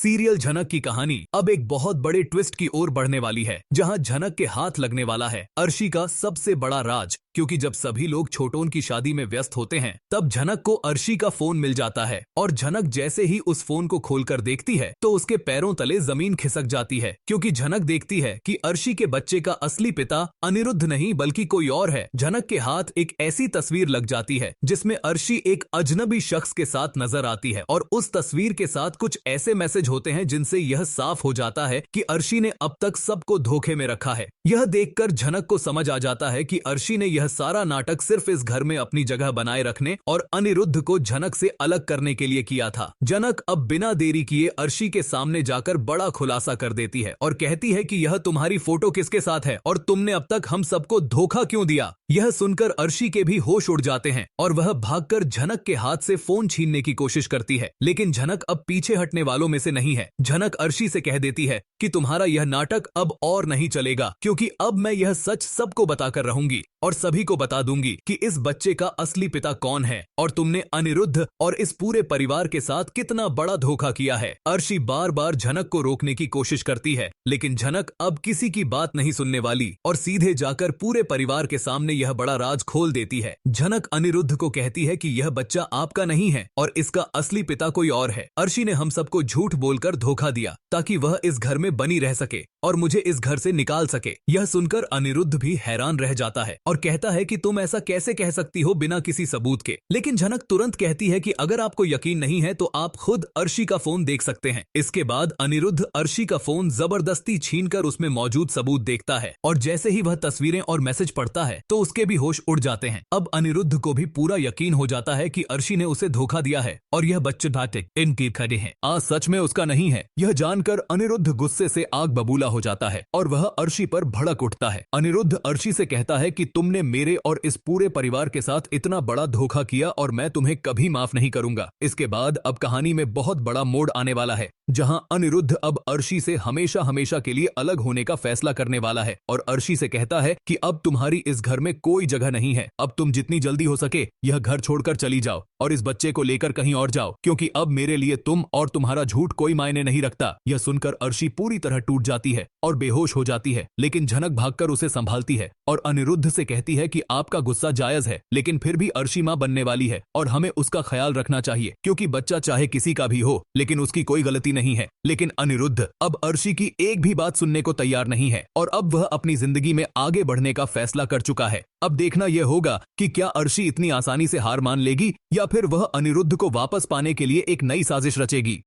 Serial झनक की कहानी अब एक बहुत बड़े ट्विस्ट की ओर बढ़ने वाली है, जहां झनक के हाथ लगने वाला है अर्शी का सबसे बड़ा राज। क्योंकि जब सभी लोग छोटोन की शादी में व्यस्त होते हैं, तब झनक को अर्शी का फोन मिल जाता है और झनक जैसे ही उस फोन को खोलकर देखती है तो उसके पैरों तले जमीन खिसक जाती है, क्योंकि झनक देखती है कि अर्शी के बच्चे का असली पिता अनिरुद्ध नहीं बल्कि कोई और है। झनक के हाथ एक ऐसी तस्वीर लग जाती है जिसमें अर्शी एक अजनबी शख्स के साथ नजर आती है और उस तस्वीर के साथ कुछ ऐसे मैसेज होते हैं जिनसे यह साफ हो जाता है कि अर्शी ने अब तक सबको धोखे में रखा है। यह देखकर झनक को समझ आ जाता है कि अर्शी ने यह सारा नाटक सिर्फ इस घर में अपनी जगह बनाए रखने और अनिरुद्ध को झनक से अलग करने के लिए किया था। झनक अब बिना देरी किए अर्शी के सामने जाकर बड़ा खुलासा कर देती है और कहती है कि यह तुम्हारी फोटो किसके साथ है और तुमने अब तक हम सबको धोखा क्यों दिया। यह सुनकर अर्शी के भी होश उड़ जाते हैं और वह भागकर झनक के हाथ से फोन छीनने की कोशिश करती है, लेकिन झनक अब पीछे हटने वालों में से नहीं है। झनक अर्शी से कह देती है कि तुम्हारा यह नाटक अब और नहीं चलेगा, क्योंकि अब मैं यह सच सबको बताकर रहूंगी और सभी को बता दूंगी कि इस बच्चे का असली पिता कौन है और तुमने अनिरुद्ध और इस पूरे परिवार के साथ कितना बड़ा धोखा किया है। अर्शी बार बार झनक को रोकने की कोशिश करती है, लेकिन झनक अब किसी की बात नहीं सुनने वाली और सीधे जाकर पूरे परिवार के सामने यह बड़ा राज खोल देती है। झनक अनिरुद्ध को कहती है कि यह बच्चा आपका नहीं है और इसका असली पिता कोई और है। अर्शी ने हम सबको झूठ बोलकर धोखा दिया ताकि वह इस घर में बनी रह सके और मुझे इस घर से निकाल सके। यह सुनकर अनिरुद्ध भी हैरान रह जाता है और कहता है कि तुम ऐसा कैसे कह सकती हो बिना किसी सबूत के। लेकिन झनक तुरंत कहती है कि अगर आपको यकीन नहीं है तो आप खुद अर्शी का फोन देख सकते हैं। इसके बाद अनिरुद्ध अर्शी का फोन जबरदस्ती छीनकर उसमें मौजूद सबूत देखता है और जैसे ही वह तस्वीरें और मैसेज पढ़ता है तो उसके भी होश उड़ जाते हैं। अब अनिरुद्ध को भी पूरा यकीन हो जाता है कि अर्शी ने उसे धोखा दिया है और यह बच्चे नाटक इनकी खड़े हैं आज सच में उसका नहीं है। यह जानकर अनिरुद्ध गुस्से से आग बबूला हो जाता है और वह अर्शी पर भड़क उठता है। अनिरुद्ध अर्शी से कहता है कि तुमने मेरे और इस पूरे परिवार के साथ इतना बड़ा धोखा किया और मैं तुम्हें कभी माफ नहीं करूंगा। इसके बाद अब कहानी में बहुत बड़ा मोड़ आने वाला है, जहां अनिरुद्ध अब अर्शी से हमेशा हमेशा के लिए अलग होने का फैसला करने वाला है और अर्शी से कहता है कि अब तुम्हारी इस घर में कोई जगह नहीं है। अब तुम जितनी जल्दी हो सके यह घर छोड़कर चली जाओ और इस बच्चे को लेकर कहीं और जाओ, क्योंकि अब मेरे लिए तुम और तुम्हारा झूठ कोई मायने नहीं रखता। यह सुनकर अर्शी पूरी तरह टूट जाती है और बेहोश हो जाती है, लेकिन झनक भागकर उसे संभालती है और अनिरुद्ध से कहती है कि आपका गुस्सा जायज है, लेकिन फिर भी अर्शी मां बनने वाली है और हमें उसका ख्याल रखना चाहिए, क्योंकि बच्चा चाहे किसी का भी हो लेकिन उसकी कोई गलती नहीं है। लेकिन अनिरुद्ध अब अर्शी की एक भी बात सुनने को तैयार नहीं है और अब वह अपनी जिंदगी में आगे बढ़ने का फैसला कर चुका है। अब देखना यह होगा कि क्या अर्शी इतनी आसानी से हार मान लेगी या फिर वह अनिरुद्ध को वापस पाने के लिए एक नई साजिश रचेगी।